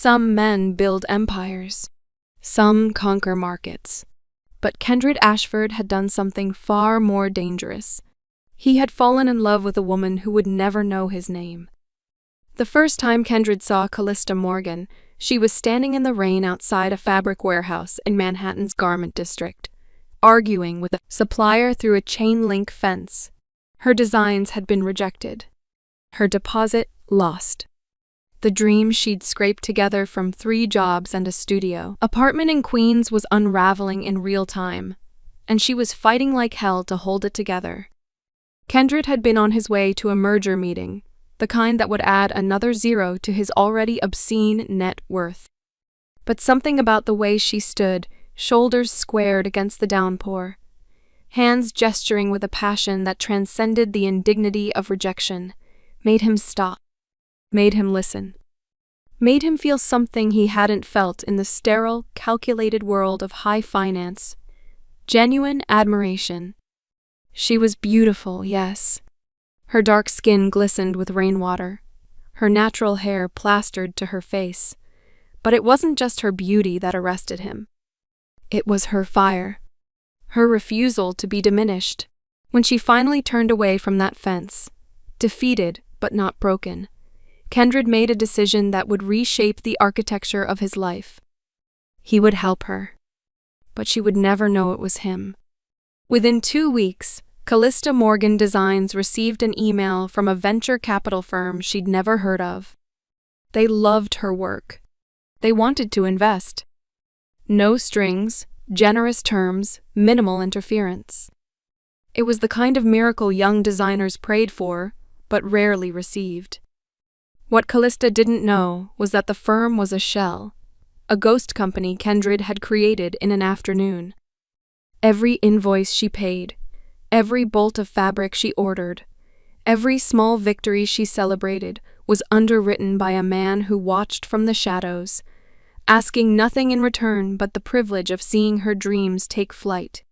Some men build empires. Some conquer markets. But Kendrid Ashford had done something far more dangerous. He had fallen in love with a woman who would never know his name. The first time Kendrid saw Callista Morgan, she was standing in the rain outside a fabric warehouse in Manhattan's garment district, arguing with a supplier through a chain-link fence. Her designs had been rejected. Her deposit lost. The dream she'd scraped together from 3 jobs and a studio apartment in Queens was unraveling in real time, and she was fighting like hell to hold it together. Kendrid had been on his way to a merger meeting, the kind that would add another 0 to his already obscene net worth. But something about the way she stood, shoulders squared against the downpour, hands gesturing with a passion that transcended the indignity of rejection, made him stop, made him listen, made him feel something he hadn't felt in the sterile, calculated world of high finance: genuine admiration. She was beautiful, yes. Her dark skin glistened with rainwater, her natural hair plastered to her face. But it wasn't just her beauty that arrested him. It was her fire, her refusal to be diminished. When she finally turned away from that fence, defeated but not broken, Kendrid made a decision that would reshape the architecture of his life. He would help her, but she would never know it was him. Within 2 weeks, Callista Morgan Designs received an email from a venture capital firm she'd never heard of. They loved her work. They wanted to invest. No strings, generous terms, minimal interference. It was the kind of miracle young designers prayed for, but rarely received. What Callista didn't know was that the firm was a shell, a ghost company Kendrid had created in an afternoon. Every invoice she paid, every bolt of fabric she ordered, every small victory she celebrated was underwritten by a man who watched from the shadows, asking nothing in return but the privilege of seeing her dreams take flight.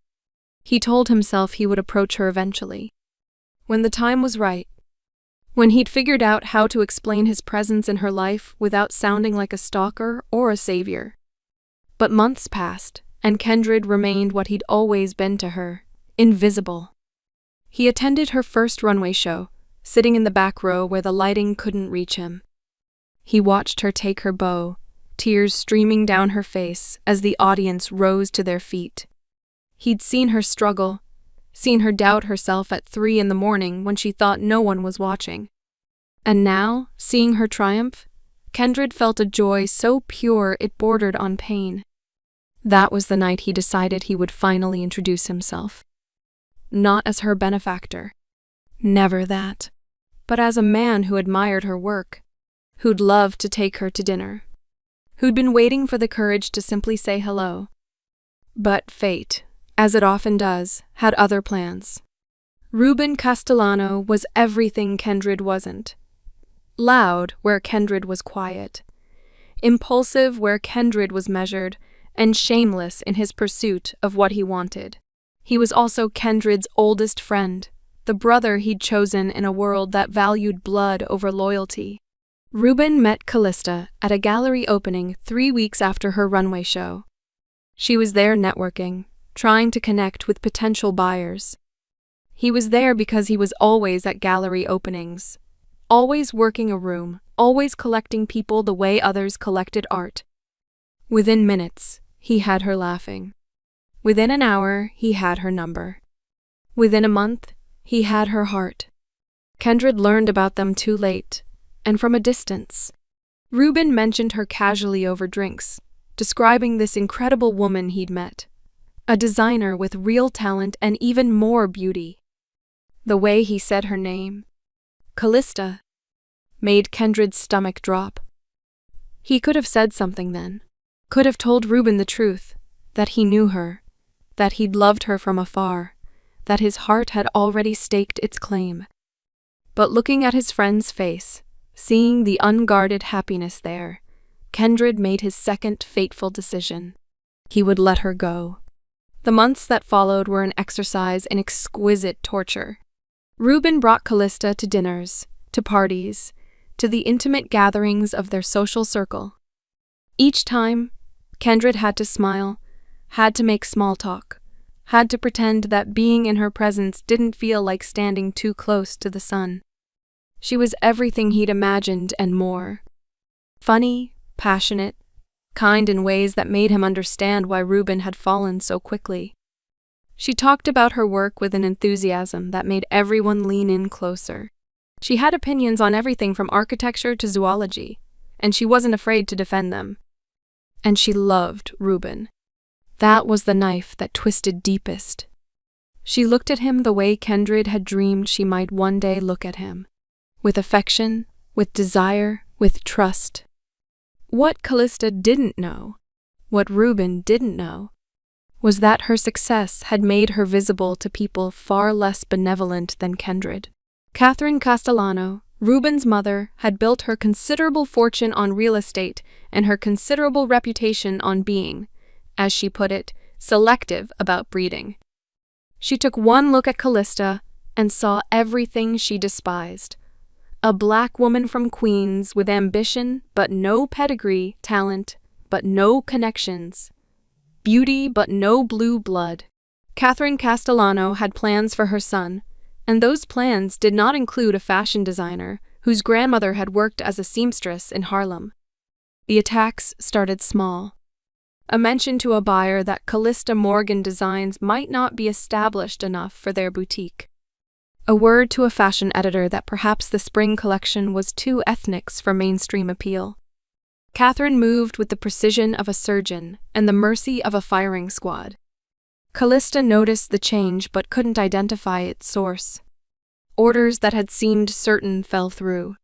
He told himself he would approach her eventually, when the time was right, when he'd figured out how to explain his presence in her life without sounding like a stalker or a savior. But months passed, and Kendrid remained what he'd always been to her: invisible. He attended her first runway show, sitting in the back row where the lighting couldn't reach him. He watched her take her bow, tears streaming down her face as the audience rose to their feet. He'd seen her struggle, seen her doubt herself at 3 a.m. when she thought no one was watching. And now, seeing her triumph, Kendrid felt a joy so pure it bordered on pain. That was the night he decided he would finally introduce himself. Not as her benefactor. Never that. But as a man who admired her work, who'd love to take her to dinner, who'd been waiting for the courage to simply say hello. But fate, as it often does, had other plans. Ruben Castellano was everything Kendrid wasn't. Loud where Kendrid was quiet. Impulsive where Kendrid was measured, and shameless in his pursuit of what he wanted. He was also Kendrid's oldest friend, the brother he'd chosen in a world that valued blood over loyalty. Ruben met Callista at a gallery opening 3 weeks after her runway show. She was there networking, trying to connect with potential buyers. He was there because he was always at gallery openings, always working a room, always collecting people the way others collected art. Within minutes, he had her laughing. Within an hour, he had her number. Within a month, he had her heart. Kendrid learned about them too late, and from a distance. Ruben mentioned her casually over drinks, describing this incredible woman he'd met. A designer with real talent and even more beauty. The way he said her name, Callista, made Kendrid's stomach drop. He could have said something then. Could have told Ruben the truth, that he knew her, that he'd loved her from afar, that his heart had already staked its claim. But looking at his friend's face, seeing the unguarded happiness there, Kendrid made his second fateful decision. He would let her go. The months that followed were an exercise in exquisite torture. Ruben brought Callista to dinners, to parties, to the intimate gatherings of their social circle. Each time, Kendrid had to smile, had to make small talk, had to pretend that being in her presence didn't feel like standing too close to the sun. She was everything he'd imagined and more. Funny, passionate, kind in ways that made him understand why Ruben had fallen so quickly. She talked about her work with an enthusiasm that made everyone lean in closer. She had opinions on everything from architecture to zoology, and she wasn't afraid to defend them. And she loved Ruben. That was the knife that twisted deepest. She looked at him the way Kendrid had dreamed she might one day look at him. With affection, with desire, with trust. What Callista didn't know, what Ruben didn't know, was that her success had made her visible to people far less benevolent than Kendrid. Catherine Castellano, Ruben's mother, had built her considerable fortune on real estate and her considerable reputation on being, as she put it, selective about breeding. She took one look at Callista and saw everything she despised. A black woman from Queens with ambition but no pedigree, talent but no connections, beauty but no blue blood. Catherine Castellano had plans for her son, and those plans did not include a fashion designer whose grandmother had worked as a seamstress in Harlem. The attacks started small. A mention to a buyer that Callista Morgan designs might not be established enough for their boutique. A word to a fashion editor that perhaps the spring collection was too ethnic for mainstream appeal. Catherine moved with the precision of a surgeon and the mercy of a firing squad. Callista noticed the change but couldn't identify its source. Orders that had seemed certain fell through.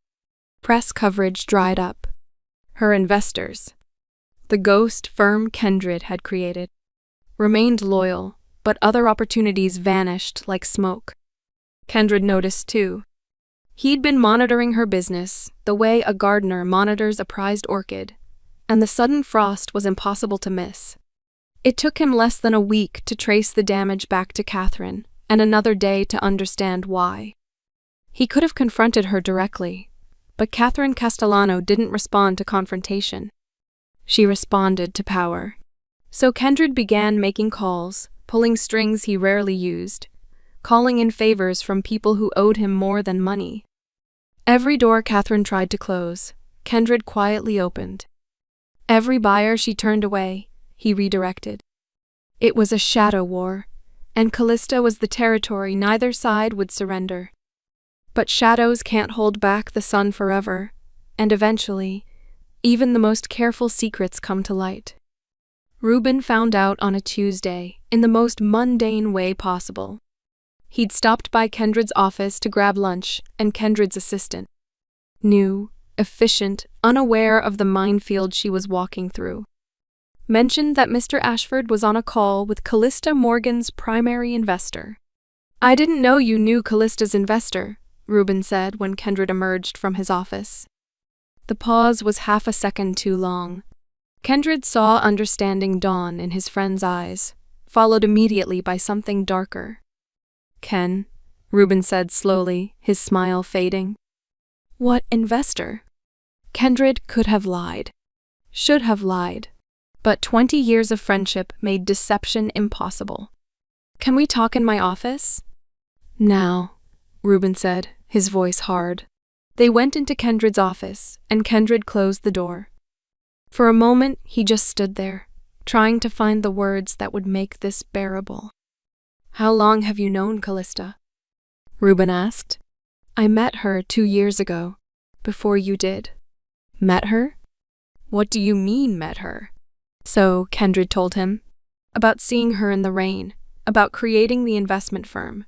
Press coverage dried up. Her investors, the ghost firm Kendrid had created, remained loyal, but other opportunities vanished like smoke. Kendrid noticed too. He'd been monitoring her business the way a gardener monitors a prized orchid, and the sudden frost was impossible to miss. It took him less than a week to trace the damage back to Catherine, and another day to understand why. He could have confronted her directly, but Catherine Castellano didn't respond to confrontation. She responded to power. So Kendrid began making calls, pulling strings he rarely used, calling in favors from people who owed him more than money. Every door Catherine tried to close, Kendrid quietly opened. Every buyer she turned away, he redirected. It was a shadow war, and Callista was the territory neither side would surrender. But shadows can't hold back the sun forever, and eventually, even the most careful secrets come to light. Ruben found out on a Tuesday, in the most mundane way possible. He'd stopped by Kendrid's office to grab lunch, and Kendrid's assistant. New, efficient, unaware of the minefield she was walking through. Mentioned that Mr. Ashford was on a call with Callista Morgan's primary investor. "I didn't know you knew Callista's investor," Ruben said when Kendrid emerged from his office. The pause was half a second too long. Kendrid saw understanding dawn in his friend's eyes, followed immediately by something darker. "Ken," Ruben said slowly, his smile fading. "What investor?" Kendrid could have lied. Should have lied. But 20 years of friendship made deception impossible. "Can we talk in my office?" "Now," Ruben said, his voice hard. They went into Kendrid's office, and Kendrid closed the door. For a moment, he just stood there, trying to find the words that would make this bearable. "How long have you known Callista?" Ruben asked. "I met her 2 years ago, before you did." "Met her? What do you mean, met her?" So, Kendrid told him, about seeing her in the rain, about creating the investment firm,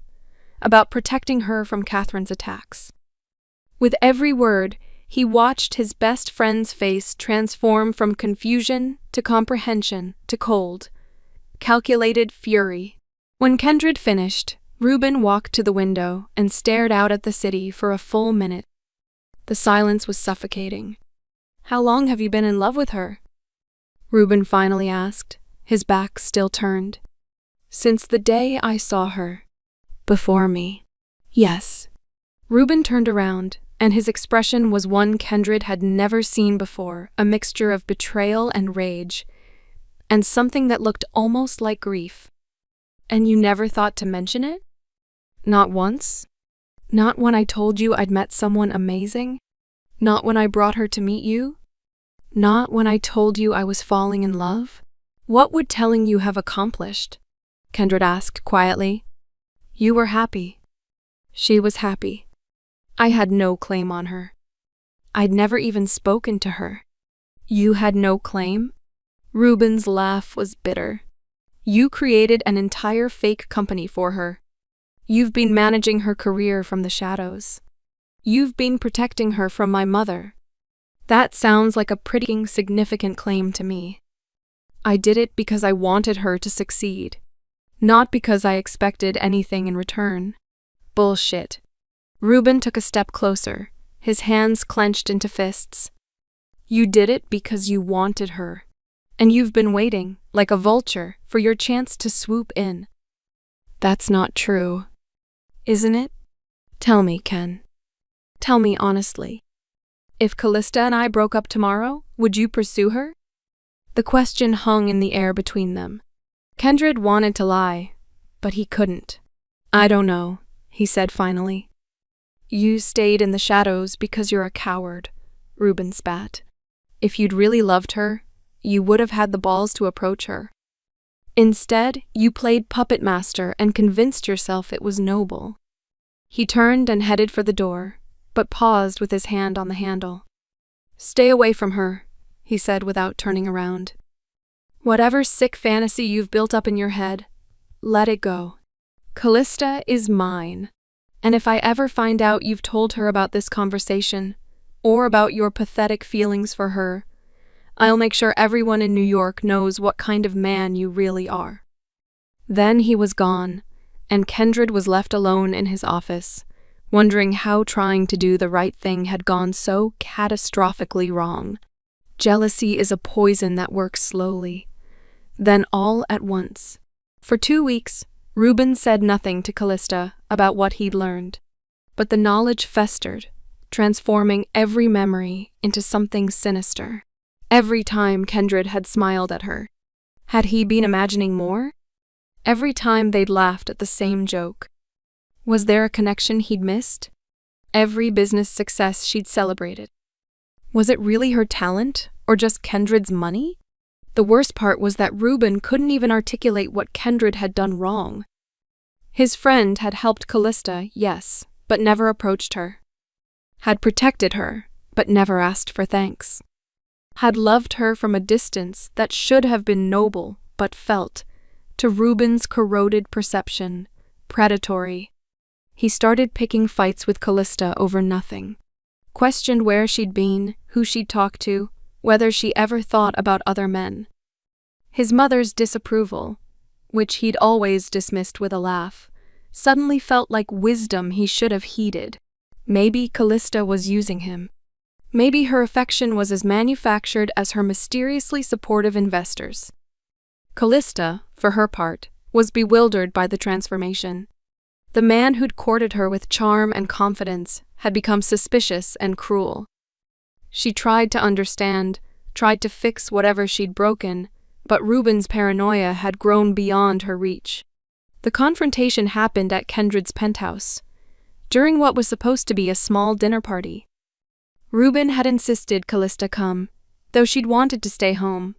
about protecting her from Catherine's attacks. With every word, he watched his best friend's face transform from confusion to comprehension to cold, calculated fury. When Kendrid finished, Ruben walked to the window and stared out at the city for a full minute. The silence was suffocating. "How long have you been in love with her?" Ruben finally asked, his back still turned. "Since the day I saw her. Before me." "Yes." Ruben turned around, and his expression was one Kendrid had never seen before, a mixture of betrayal and rage, and something that looked almost like grief. "And you never thought to mention it? Not once? Not when I told you I'd met someone amazing? Not when I brought her to meet you? Not when I told you I was falling in love? What would telling you have accomplished?" Kendrid asked quietly. "You were happy. She was happy. I had no claim on her. I'd never even spoken to her." "You had no claim?" Ruben's laugh was bitter. "You created an entire fake company for her. You've been managing her career from the shadows. You've been protecting her from my mother. That sounds like a pretty significant claim to me. I did it because I wanted her to succeed, not because I expected anything in return." "Bullshit." Ruben took a step closer, his hands clenched into fists. "You did it because you wanted her, and you've been waiting, like a vulture, for your chance to swoop in." "That's not true. Isn't it? Tell me, Ken. Tell me honestly. If Callista and I broke up tomorrow, would you pursue her?" The question hung in the air between them. Kendrid wanted to lie, but he couldn't. "I don't know," he said finally. "You stayed in the shadows because you're a coward," Ruben spat. "If you'd really loved her, you would have had the balls to approach her. Instead, you played puppet master and convinced yourself it was noble." He turned and headed for the door, but paused with his hand on the handle. "Stay away from her," he said without turning around. "Whatever sick fantasy you've built up in your head, let it go. Callista is mine. And if I ever find out you've told her about this conversation, or about your pathetic feelings for her, I'll make sure everyone in New York knows what kind of man you really are." Then he was gone, and Kendrid was left alone in his office, wondering how trying to do the right thing had gone so catastrophically wrong. Jealousy is a poison that works slowly, then all at once. For 2 weeks, Ruben said nothing to Callista about what he'd learned, but the knowledge festered, transforming every memory into something sinister. Every time Kendrid had smiled at her, had he been imagining more? Every time they'd laughed at the same joke, was there a connection he'd missed? Every business success she'd celebrated, was it really her talent or just Kendrid's money? The worst part was that Ruben couldn't even articulate what Kendrid had done wrong. His friend had helped Callista, yes, but never approached her. Had protected her, but never asked for thanks. Had loved her from a distance that should have been noble, but felt, to Ruben's corroded perception, predatory. He started picking fights with Callista over nothing. Questioned where she'd been, who she'd talked to, whether she ever thought about other men. His mother's disapproval, which he'd always dismissed with a laugh, suddenly felt like wisdom he should have heeded. Maybe Callista was using him. Maybe her affection was as manufactured as her mysteriously supportive investors. Callista, for her part, was bewildered by the transformation. The man who'd courted her with charm and confidence had become suspicious and cruel. She tried to understand, tried to fix whatever she'd broken, but Ruben's paranoia had grown beyond her reach. The confrontation happened at Kendrid's penthouse, during what was supposed to be a small dinner party. Ruben had insisted Callista come, though she'd wanted to stay home.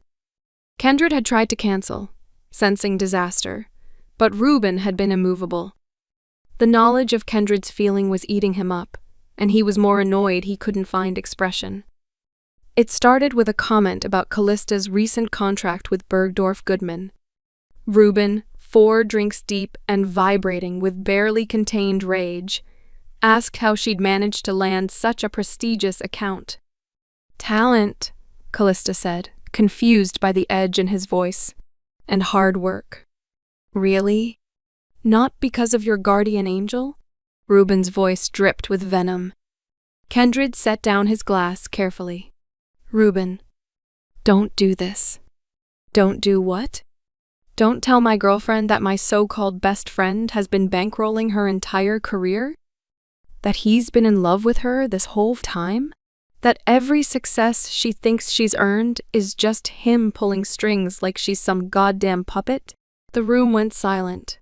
Kendrid had tried to cancel, sensing disaster, but Ruben had been immovable. The knowledge of Kendrid's feeling was eating him up, and he was more annoyed he couldn't find expression. It started with a comment about Callista's recent contract with Bergdorf Goodman. Ruben, 4 drinks deep and vibrating with barely contained rage, asked how she'd managed to land such a prestigious account. "Talent," Callista said, confused by the edge in his voice, "and hard work." "Really? Not because of your guardian angel?" Ruben's voice dripped with venom. Kendrid set down his glass carefully. "Ruben, don't do this." "Don't do what?" "Don't tell my girlfriend that my so-called best friend has been bankrolling her entire career?" That he's been in love with her this whole time? That every success she thinks she's earned is just him pulling strings like she's some goddamn puppet? The room went silent.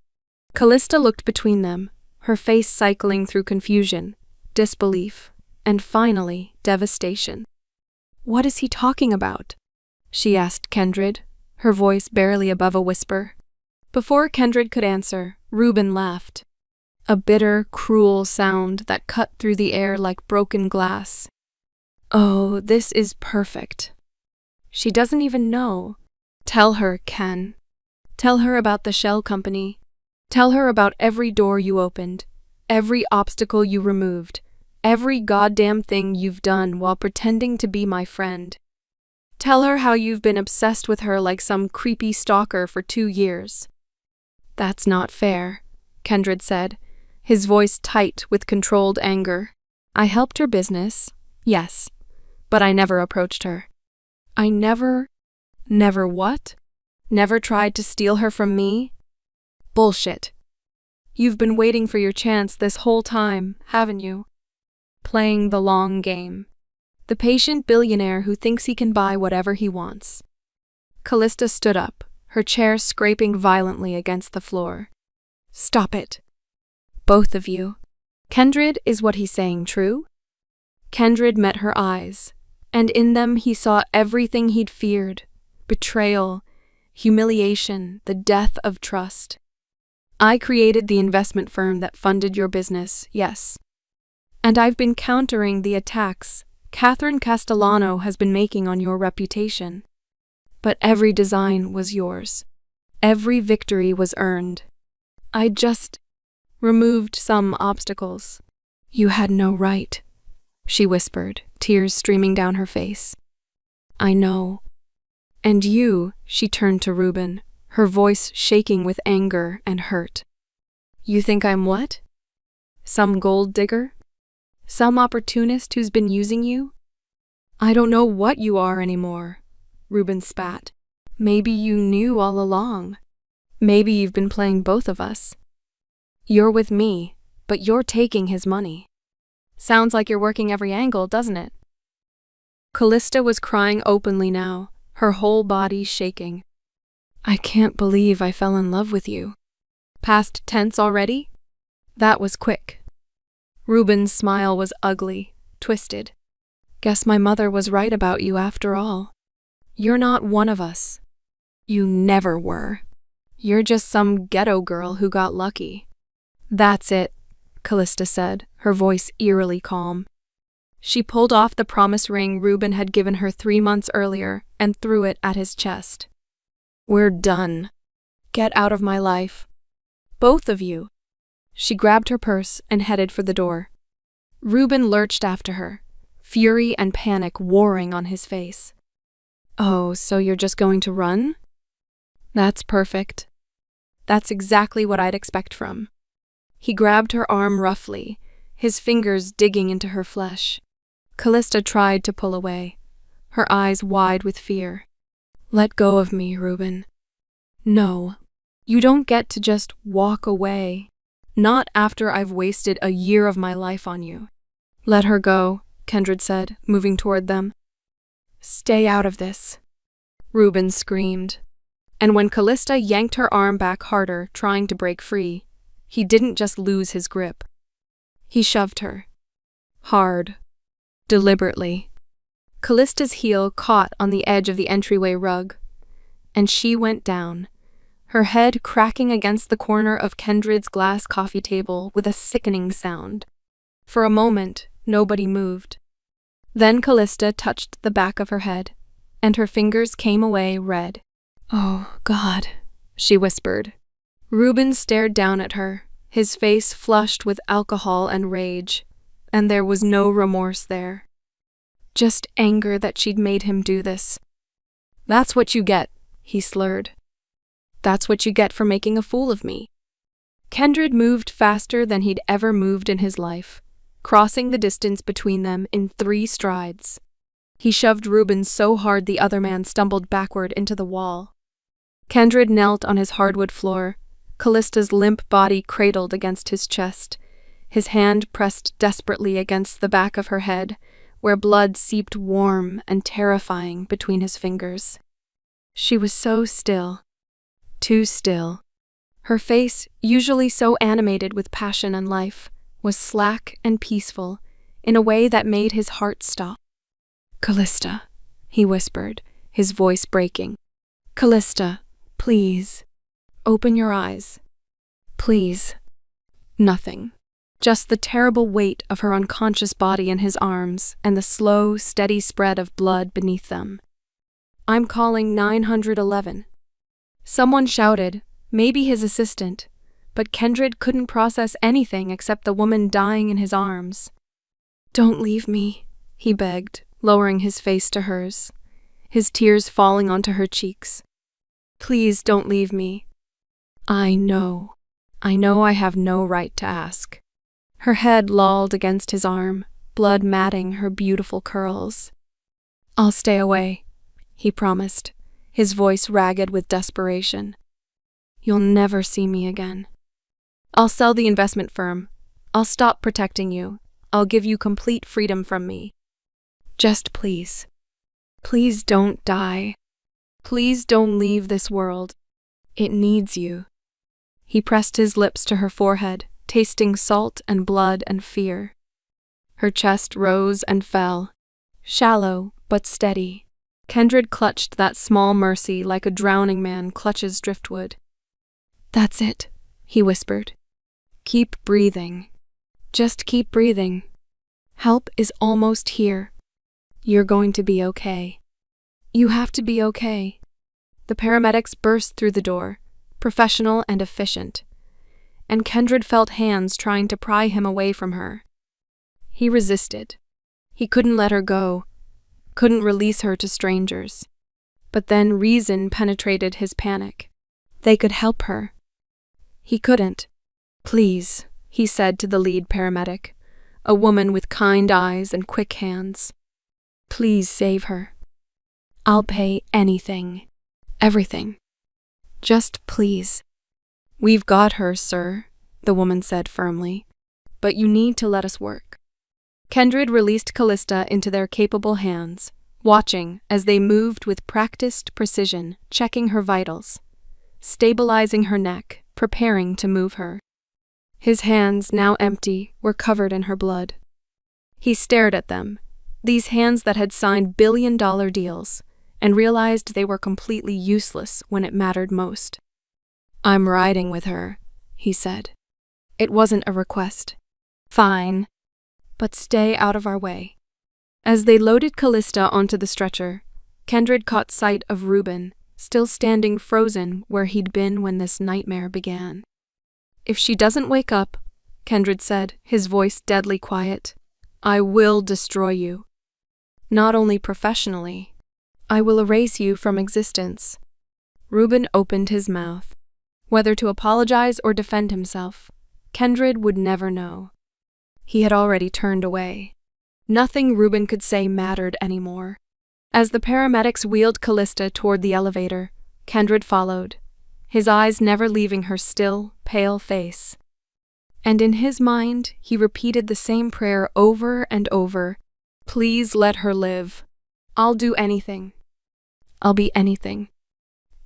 Callista looked between them, her face cycling through confusion, disbelief, and finally, devastation. "What is he talking about?" she asked Kendrid, her voice barely above a whisper. Before Kendrid could answer, Reuben laughed. A bitter, cruel sound that cut through the air like broken glass. "Oh, this is perfect. She doesn't even know. Tell her, Ken. Tell her about the shell company. Tell her about every door you opened, every obstacle you removed, every goddamn thing you've done while pretending to be my friend. Tell her how you've been obsessed with her like some creepy stalker for 2 years." "That's not fair," Kendrid said, his voice tight with controlled anger. "I helped her business, yes, but I never approached her. I never what? Never tried to steal her from me? Bullshit. You've been waiting for your chance this whole time, haven't you? Playing the long game. The patient billionaire who thinks he can buy whatever he wants." Callista stood up, her chair scraping violently against the floor. "Stop it. Both of you. Kendrid, is what he's saying true?" Kendrid met her eyes, and in them he saw everything he'd feared: betrayal, humiliation, the death of trust. "I created the investment firm that funded your business, yes. And I've been countering the attacks Catherine Castellano has been making on your reputation. But every design was yours. Every victory was earned. I just removed some obstacles. You had no right," she whispered, tears streaming down her face. "I know. And you," she turned to Reuben, her voice shaking with anger and hurt. "You think I'm what? Some gold digger? Some opportunist who's been using you?" "I don't know what you are anymore," Reuben spat. "Maybe you knew all along. Maybe you've been playing both of us. You're with me, but you're taking his money. Sounds like you're working every angle, doesn't it?" Callista was crying openly now, her whole body shaking. "I can't believe I fell in love with you. Past tense already? That was quick." Reuben's smile was ugly, twisted. "Guess my mother was right about you after all. You're not one of us. You never were. You're just some ghetto girl who got lucky." "That's it," Callista said, her voice eerily calm. She pulled off the promise ring Reuben had given her 3 months earlier and threw it at his chest. "We're done. Get out of my life. Both of you." She grabbed her purse and headed for the door. Reuben lurched after her, fury and panic warring on his face. "Oh, so you're just going to run? That's perfect. That's exactly what I'd expect from." He grabbed her arm roughly, his fingers digging into her flesh. Callista tried to pull away, her eyes wide with fear. "Let go of me, Reuben. No, you don't get to just walk away. Not after I've wasted a year of my life on you." "Let her go," Kendrid said, moving toward them. "Stay out of this," Reuben screamed. And when Callista yanked her arm back harder, trying to break free, he didn't just lose his grip. He shoved her. Hard. Deliberately. Callista's heel caught on the edge of the entryway rug, and she went down, her head cracking against the corner of Kendrid's glass coffee table with a sickening sound. For a moment, nobody moved. Then Callista touched the back of her head, and her fingers came away red. "Oh, God," she whispered. Reuben stared down at her, his face flushed with alcohol and rage, and there was no remorse there. Just anger that she'd made him do this. "That's what you get," he slurred. "That's what you get for making a fool of me." Kendrid moved faster than he'd ever moved in his life, crossing the distance between them in 3 strides. He shoved Reuben so hard the other man stumbled backward into the wall. Kendrid knelt on his hardwood floor, Callista's limp body cradled against his chest, His hand pressed desperately against the back of her head, where blood seeped warm and terrifying between his fingers. She was so still, too still. Her face, usually so animated with passion and life, was slack and peaceful in a way that made his heart stop. "Callista," he whispered, his voice breaking. "Callista, please, open your eyes. Please." Nothing. Just the terrible weight of her unconscious body in his arms and the slow, steady spread of blood beneath them. "I'm calling 911. Someone shouted, maybe his assistant, but Kendrid couldn't process anything except the woman dying in his arms. "Don't leave me," he begged, lowering his face to hers, his tears falling onto her cheeks. "Please don't leave me. I know I have no right to ask." Her head lolled against his arm, blood matting her beautiful curls. "I'll stay away," he promised, his voice ragged with desperation. "You'll never see me again. I'll sell the investment firm. I'll stop protecting you. I'll give you complete freedom from me. Just please don't die. Please don't leave this world. It needs you." He pressed his lips to her forehead, tasting salt and blood and fear. Her chest rose and fell, shallow but steady. Kendrid clutched that small mercy like a drowning man clutches driftwood. "That's it," he whispered. "Keep breathing. Just keep breathing. Help is almost here. You're going to be okay. You have to be okay." The paramedics burst through the door, professional and efficient, and Kendrid felt hands trying to pry him away from her. He resisted. He couldn't let her go, couldn't release her to strangers. But then reason penetrated his panic. They could help her. He couldn't. "Please," he said to the lead paramedic, a woman with kind eyes and quick hands. "Please save her. I'll pay anything. Everything. Just please." "We've got her, sir," the woman said firmly, "but you need to let us work." Kendrid released Callista into their capable hands, watching as they moved with practiced precision, checking her vitals, stabilizing her neck, preparing to move her. His hands, now empty, were covered in her blood. He stared at them, these hands that had signed billion-dollar deals, and realized they were completely useless when it mattered most. "I'm riding with her," he said. It wasn't a request. "Fine, but stay out of our way." As they loaded Callista onto the stretcher, Kendrid caught sight of Reuben, still standing frozen where he'd been when this nightmare began. "If she doesn't wake up," Kendrid said, his voice deadly quiet, "I will destroy you. Not only professionally, I will erase you from existence." Reuben opened his mouth. Whether to apologize or defend himself, Kendrid would never know. He had already turned away. Nothing Reuben could say mattered anymore. As the paramedics wheeled Callista toward the elevator, Kendrid followed, his eyes never leaving her still, pale face. And in his mind, he repeated the same prayer over and over. "Please let her live. I'll do anything. I'll be anything.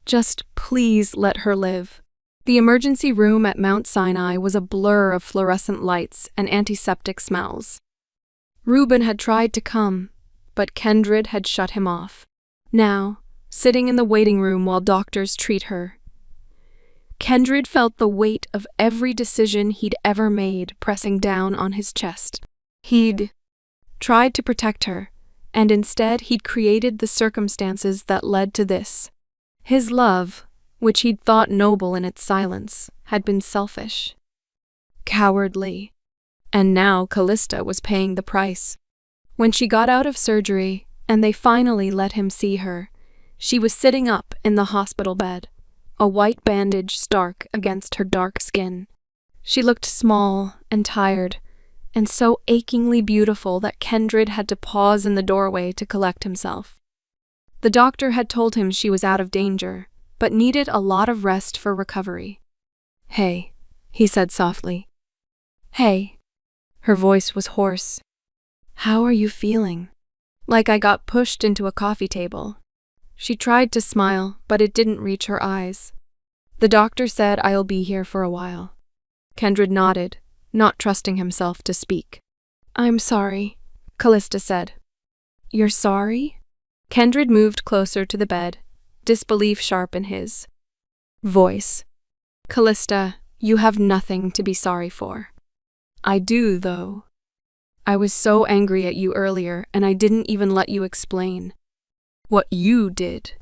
Just please let her live." The emergency room at Mount Sinai was a blur of fluorescent lights and antiseptic smells. Reuben had tried to come, but Kendrid had shut him off. Now, sitting in the waiting room while doctors treat her, Kendrid felt the weight of every decision he'd ever made pressing down on his chest. He'd tried to protect her, and instead he'd created the circumstances that led to this. His love, which he'd thought noble in its silence, had been selfish, cowardly, and now Callista was paying the price. When she got out of surgery, and they finally let him see her, she was sitting up in the hospital bed, a white bandage stark against her dark skin. She looked small and tired, and so achingly beautiful that Kendrid had to pause in the doorway to collect himself. The doctor had told him she was out of danger, but needed a lot of rest for recovery. "Hey," he said softly. "Hey." Her voice was hoarse. How are you feeling? Like I got pushed into a coffee table. She tried to smile, but it didn't reach her eyes. The doctor said I'll be here for a while. Kendrid nodded, not trusting himself to speak. I'm sorry, Callista said. You're sorry? Kendrid moved closer to the bed, disbelief sharp in his voice. Callista, you have nothing to be sorry for. I do, though. I was so angry at you earlier, and I didn't even let you explain what you did.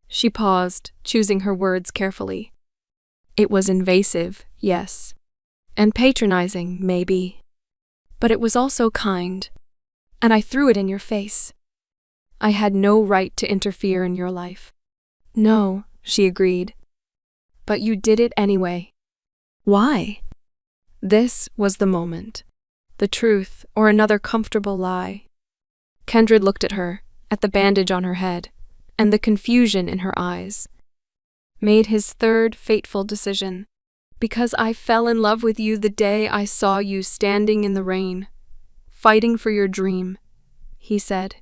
She paused, choosing her words carefully. It was invasive, yes, and patronizing, maybe. But it was also kind, and I threw it in your face. I had no right to interfere in your life. No, she agreed. But you did it anyway. Why? This was the moment. The truth, or another comfortable lie. Kendrid looked at her, at the bandage on her head, and the confusion in her eyes. Made his third fateful decision. Because I fell in love with you the day I saw you standing in the rain, fighting for your dream, he said.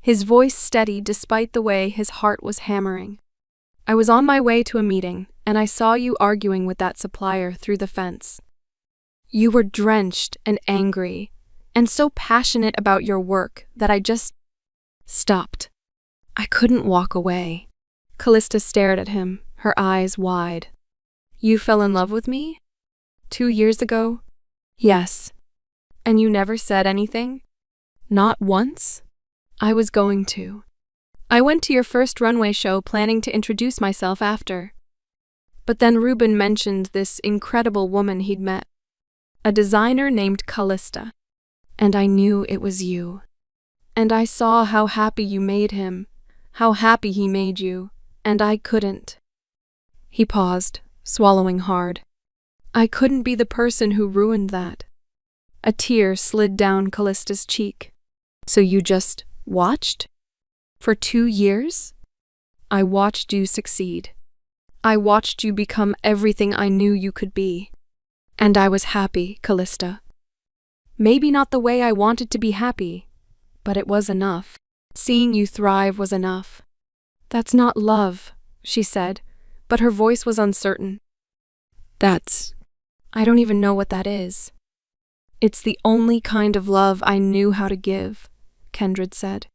His voice steady despite the way his heart was hammering. I was on my way to a meeting, and I saw you arguing with that supplier through the fence. You were drenched and angry, and so passionate about your work that I just stopped. I couldn't walk away. Callista stared at him, her eyes wide. You fell in love with me? 2 years ago? Yes. And you never said anything? Not once? I was going to. I went to your first runway show planning to introduce myself after. But then Ruben mentioned this incredible woman he'd met, a designer named Callista, and I knew it was you. And I saw how happy you made him, how happy he made you, and I couldn't. He paused, swallowing hard. I couldn't be the person who ruined that. A tear slid down Callista's cheek. So you just watched? For 2 years? I watched you succeed. I watched you become everything I knew you could be. And I was happy, Callista. Maybe not the way I wanted to be happy, but it was enough. Seeing you thrive was enough. That's not love, she said, but her voice was uncertain. I don't even know what that is. It's the only kind of love I knew how to give, Kendrid said.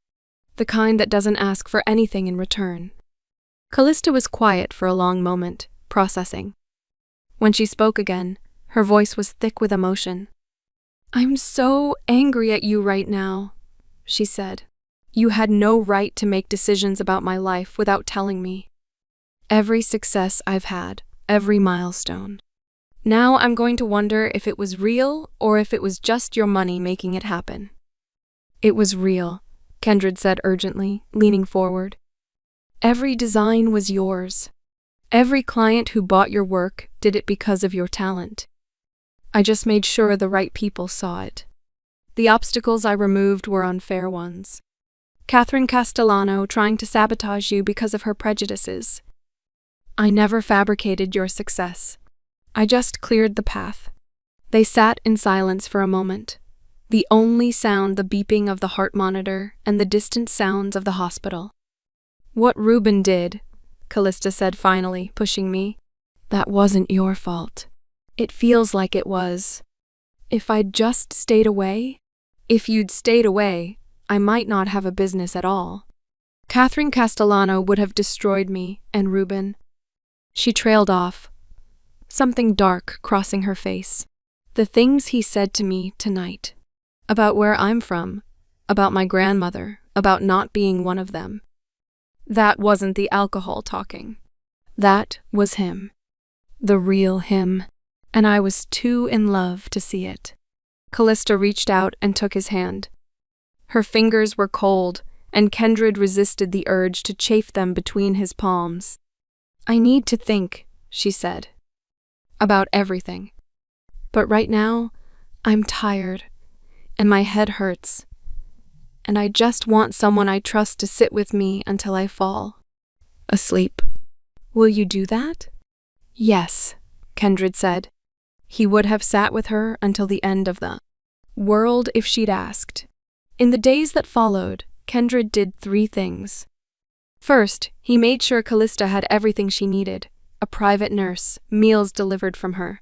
The kind that doesn't ask for anything in return. Callista was quiet for a long moment, processing. When she spoke again, her voice was thick with emotion. I'm so angry at you right now, she said. You had no right to make decisions about my life without telling me. Every success I've had, every milestone. Now I'm going to wonder if it was real or if it was just your money making it happen. It was real, Kendrid said urgently, leaning forward. Every design was yours. Every client who bought your work did it because of your talent. I just made sure the right people saw it. The obstacles I removed were unfair ones. Catherine Castellano trying to sabotage you because of her prejudices. I never fabricated your success. I just cleared the path. They sat in silence for a moment. The only sound the beeping of the heart monitor and the distant sounds of the hospital. What Ruben did, Callista said finally, pushing me, that wasn't your fault. It feels like it was. If I'd just stayed away, if you'd stayed away, I might not have a business at all. Catherine Castellano would have destroyed me and Ruben. She trailed off, something dark crossing her face. The things he said to me tonight. About where I'm from, about my grandmother, about not being one of them. That wasn't the alcohol talking. That was him. The real him. And I was too in love to see it. Callista reached out and took his hand. Her fingers were cold, and Kendrid resisted the urge to chafe them between his palms. I need to think, she said, about everything. But right now, I'm tired, and my head hurts, and I just want someone I trust to sit with me until I fall asleep. Will you do that? Yes, Kendrid said. He would have sat with her until the end of the world if she'd asked. In the days that followed, Kendrick did 3 things. First, he made sure Callista had everything she needed: a private nurse, meals delivered from her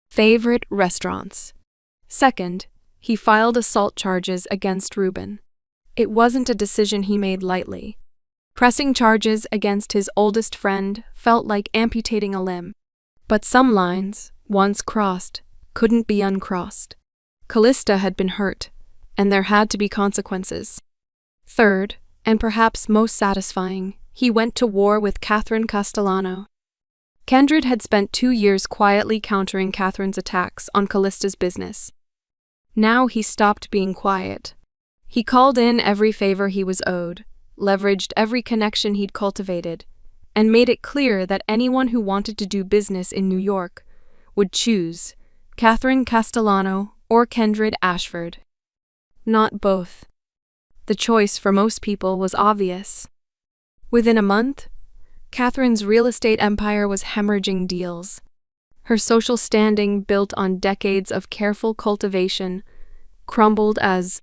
favorite restaurants. Second, he filed assault charges against Ruben. It wasn't a decision he made lightly. Pressing charges against his oldest friend felt like amputating a limb. But some lines, once crossed, couldn't be uncrossed. Callista had been hurt, and there had to be consequences. Third, and perhaps most satisfying, he went to war with Catherine Castellano. Kendrick had spent 2 years quietly countering Catherine's attacks on Callista's business. Now he stopped being quiet. He called in every favor he was owed, leveraged every connection he'd cultivated, and made it clear that anyone who wanted to do business in New York would choose Catherine Castellano or Kendrick Ashford. Not both. The choice for most people was obvious. Within a month, Catherine's real estate empire was hemorrhaging deals. Her social standing, built on decades of careful cultivation, crumbled as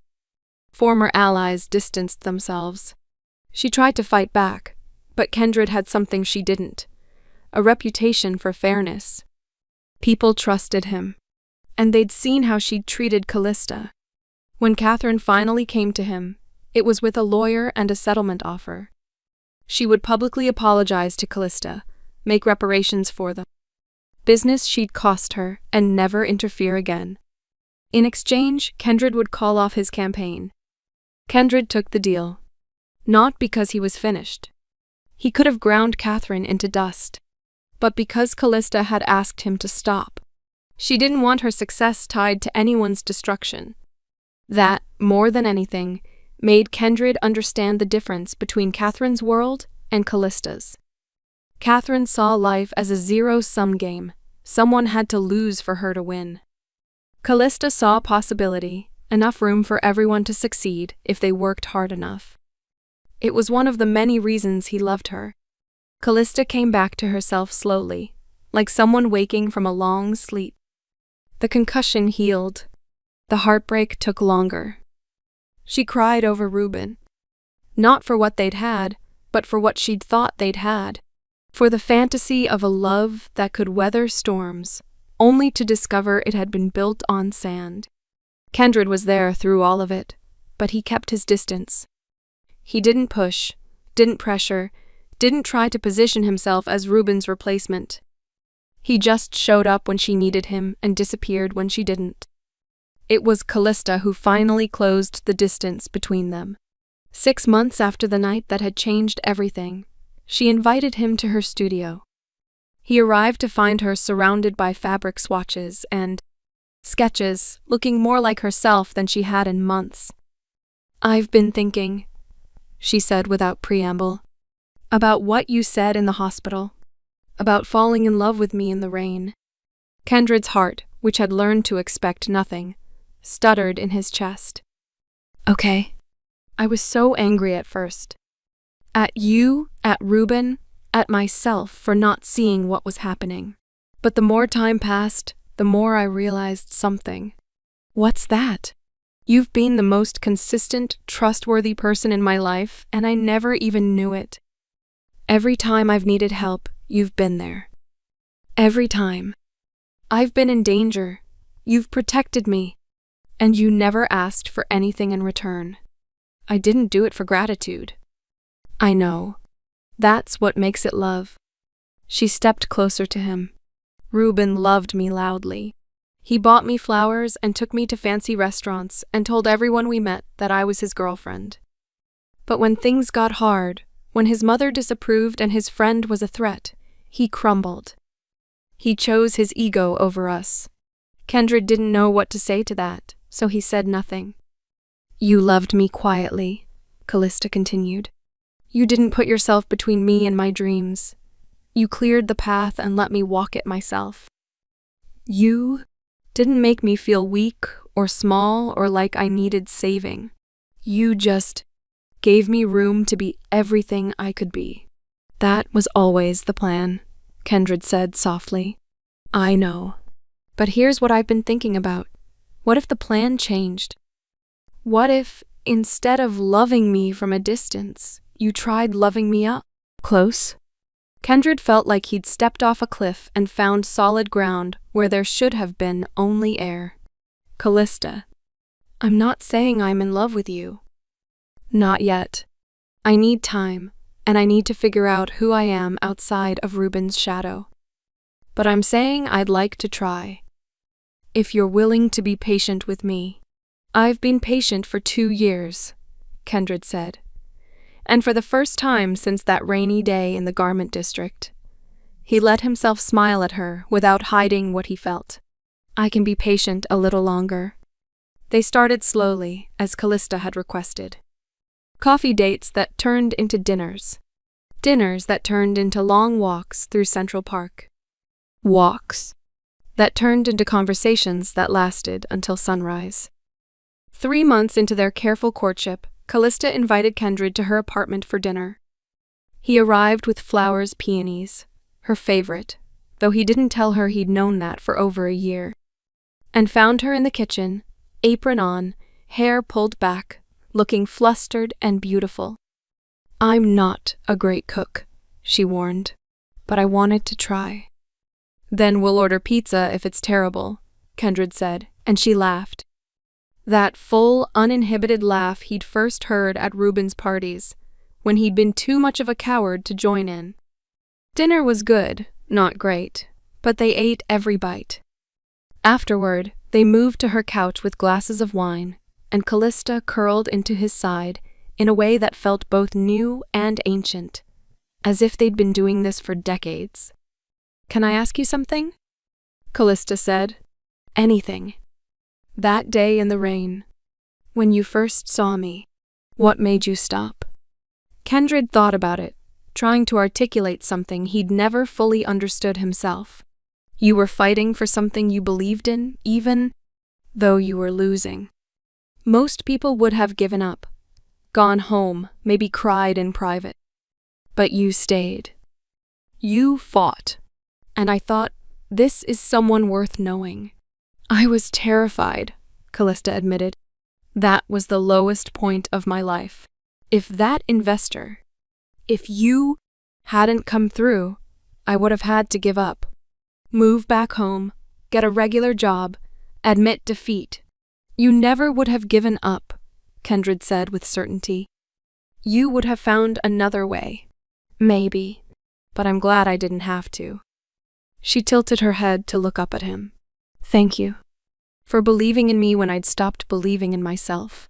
former allies distanced themselves. She tried to fight back, but Kendrick had something she didn't: a reputation for fairness. People trusted him, and they'd seen how she'd treated Callista. When Catherine finally came to him, it was with a lawyer and a settlement offer. She would publicly apologize to Callista, make reparations for the business she'd cost her, and never interfere again. In exchange, Kendrick would call off his campaign. Kendrick took the deal. Not because he was finished. He could have ground Catherine into dust. But because Callista had asked him to stop. She didn't want her success tied to anyone's destruction. That, more than anything, made Kendrick understand the difference between Catherine's world and Callista's. Catherine saw life as a zero-sum game. Someone had to lose for her to win. Callista saw possibility, enough room for everyone to succeed if they worked hard enough. It was one of the many reasons he loved her. Callista came back to herself slowly, like someone waking from a long sleep. The concussion healed. The heartbreak took longer. She cried over Ruben. Not for what they'd had, but for what she'd thought they'd had. For the fantasy of a love that could weather storms, only to discover it had been built on sand. Kendrick was there through all of it, but he kept his distance. He didn't push, didn't pressure, didn't try to position himself as Ruben's replacement. He just showed up when she needed him and disappeared when she didn't. It was Callista who finally closed the distance between them. 6 months after the night that had changed everything, she invited him to her studio. He arrived to find her surrounded by fabric swatches and sketches, looking more like herself than she had in months. "I've been thinking," she said without preamble, "about what you said in the hospital, about falling in love with me in the rain." Kendrick's heart, which had learned to expect nothing, stuttered in his chest. "Okay. I was so angry at first. At you, at Ruben, at myself for not seeing what was happening. But the more time passed, the more I realized something." "What's that?" "You've been the most consistent, trustworthy person in my life, and I never even knew it. Every time I've needed help, you've been there. Every time. I've been in danger. You've protected me. And you never asked for anything in return. I didn't do it for gratitude." "I know. That's what makes it love." She stepped closer to him. "Ruben loved me loudly. He bought me flowers and took me to fancy restaurants and told everyone we met that I was his girlfriend. But when things got hard, when his mother disapproved and his friend was a threat, he crumbled. He chose his ego over us." Kendrick didn't know what to say to that, so he said nothing. "You loved me quietly," Callista continued. "You didn't put yourself between me and my dreams. You cleared the path and let me walk it myself. You didn't make me feel weak or small or like I needed saving. You just gave me room to be everything I could be." "That was always the plan," Kendrick said softly. "I know. But here's what I've been thinking about. What if the plan changed? What if, instead of loving me from a distance, you tried loving me up close? Kendrick felt like he'd stepped off a cliff and found solid ground where there should have been only air. Callista, I'm not saying I'm in love with you. Not yet. I need time, and I need to figure out who I am outside of Ruben's shadow. But I'm saying I'd like to try. If you're willing to be patient with me. I've been patient for 2 years, Kendrick said. And for the first time since that rainy day in the garment district. He let himself smile at her without hiding what he felt. I can be patient a little longer. They started slowly, as Callista had requested. Coffee dates that turned into dinners. Dinners that turned into long walks through Central Park. Walks that turned into conversations that lasted until sunrise. 3 months into their careful courtship, Callista invited Kendrick to her apartment for dinner. He arrived with flowers, peonies, her favorite, though he didn't tell her he'd known that for over a year, and found her in the kitchen, apron on, hair pulled back, looking flustered and beautiful. I'm not a great cook, she warned, but I wanted to try. Then we'll order pizza if it's terrible, Kendrick said, and she laughed. That full, uninhibited laugh he'd first heard at Ruben's parties, when he'd been too much of a coward to join in. Dinner was good, not great, but they ate every bite. Afterward, they moved to her couch with glasses of wine, and Callista curled into his side in a way that felt both new and ancient, as if they'd been doing this for decades. Can I ask you something? Callista said. Anything. That day in the rain, when you first saw me, what made you stop? Kendrick thought about it, trying to articulate something he'd never fully understood himself. You were fighting for something you believed in, even though you were losing. Most people would have given up, gone home, maybe cried in private. But you stayed. You fought. And I thought, this is someone worth knowing. I was terrified, Callista admitted. That was the lowest point of my life. If that investor, if you hadn't come through, I would have had to give up. Move back home, get a regular job, admit defeat. You never would have given up, Kendrick said with certainty. You would have found another way. Maybe, but I'm glad I didn't have to. She tilted her head to look up at him. Thank you. For believing in me when I'd stopped believing in myself.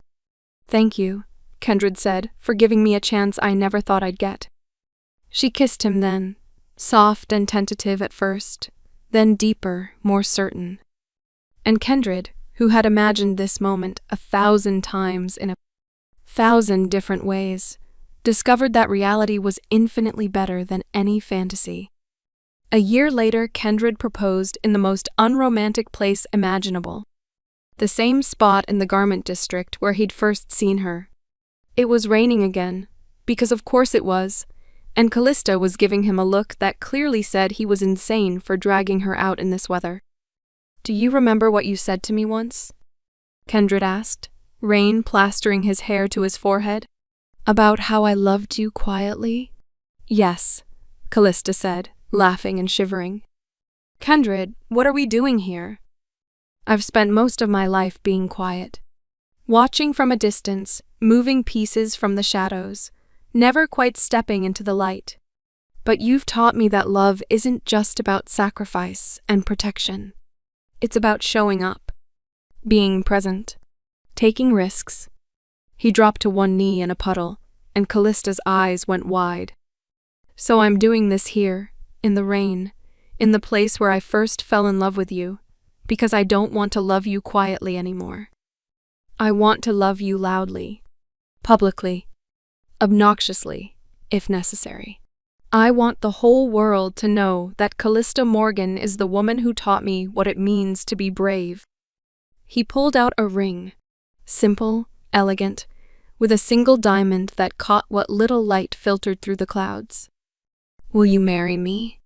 Thank you, Kendrick said, for giving me a chance I never thought I'd get. She kissed him then, soft and tentative at first, then deeper, more certain. And Kendrick, who had imagined this moment 1,000 times in 1,000 different ways, discovered that reality was infinitely better than any fantasy. A year later, Kendrick proposed in the most unromantic place imaginable. The same spot in the garment district where he'd first seen her. It was raining again, because of course it was, and Callista was giving him a look that clearly said he was insane for dragging her out in this weather. Do you remember what you said to me once? Kendrick asked, rain plastering his hair to his forehead. About how I loved you quietly? Yes, Callista said, laughing and shivering. Kendrick, what are we doing here? I've spent most of my life being quiet. Watching from a distance, moving pieces from the shadows, never quite stepping into the light. But you've taught me that love isn't just about sacrifice and protection. It's about showing up, being present, taking risks. He dropped to one knee in a puddle, and Callista's eyes went wide. So I'm doing this here, in the rain, in the place where I first fell in love with you, because I don't want to love you quietly anymore. I want to love you loudly, publicly, obnoxiously, if necessary. I want the whole world to know that Callista Morgan is the woman who taught me what it means to be brave. He pulled out a ring, simple, elegant, with a single diamond that caught what little light filtered through the clouds. Will you marry me?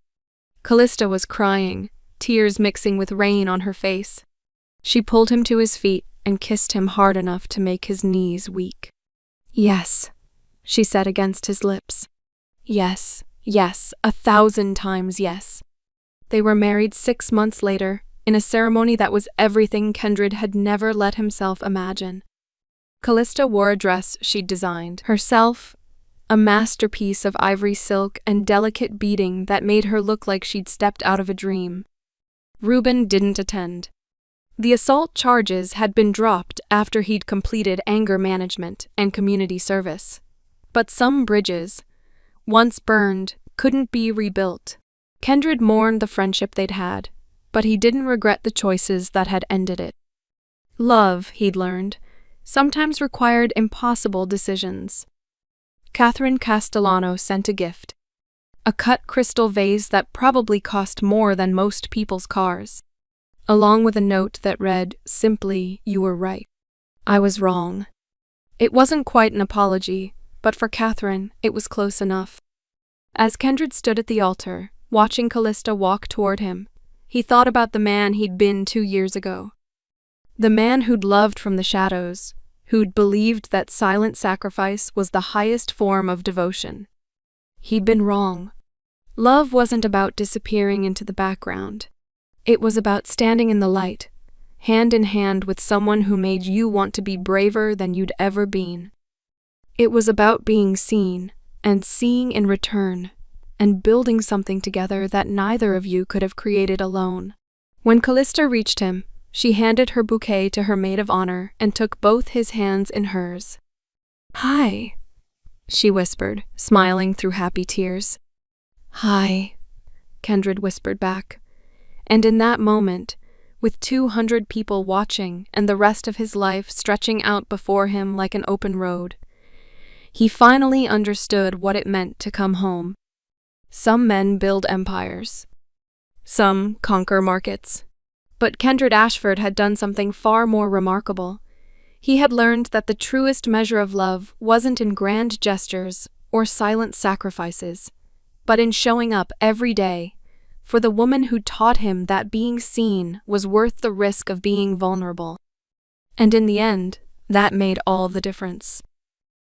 Callista was crying, tears mixing with rain on her face. She pulled him to his feet and kissed him hard enough to make his knees weak. "Yes," she said against his lips. "Yes, yes, 1,000 times yes." They were married 6 months later, in a ceremony that was everything Kendrick had never let himself imagine. Callista wore a dress she'd designed herself, a masterpiece of ivory silk and delicate beading that made her look like she'd stepped out of a dream. Reuben didn't attend. The assault charges had been dropped after he'd completed anger management and community service. But some bridges, once burned, couldn't be rebuilt. Kendrick mourned the friendship they'd had, but he didn't regret the choices that had ended it. Love, he'd learned, sometimes required impossible decisions. Catherine Castellano sent a gift. A cut crystal vase that probably cost more than most people's cars, along with a note that read simply, "You were right. I was wrong." It wasn't quite an apology, but for Catherine, it was close enough. As Kendrick stood at the altar, watching Callista walk toward him, he thought about the man he'd been 2 years ago. The man who'd loved from the shadows, who'd believed that silent sacrifice was the highest form of devotion. He'd been wrong. Love wasn't about disappearing into the background. It was about standing in the light, hand in hand with someone who made you want to be braver than you'd ever been. It was about being seen, and seeing in return, and building something together that neither of you could have created alone. When Callista reached him, she handed her bouquet to her maid of honor and took both his hands in hers. "Hi," she whispered, smiling through happy tears. "Hi," Kendrick whispered back. And in that moment, with 200 people watching and the rest of his life stretching out before him like an open road, he finally understood what it meant to come home. Some men build empires. Some conquer markets. But Kendrick Ashford had done something far more remarkable. He had learned that the truest measure of love wasn't in grand gestures or silent sacrifices, but in showing up every day for the woman who taught him that being seen was worth the risk of being vulnerable. And in the end, that made all the difference.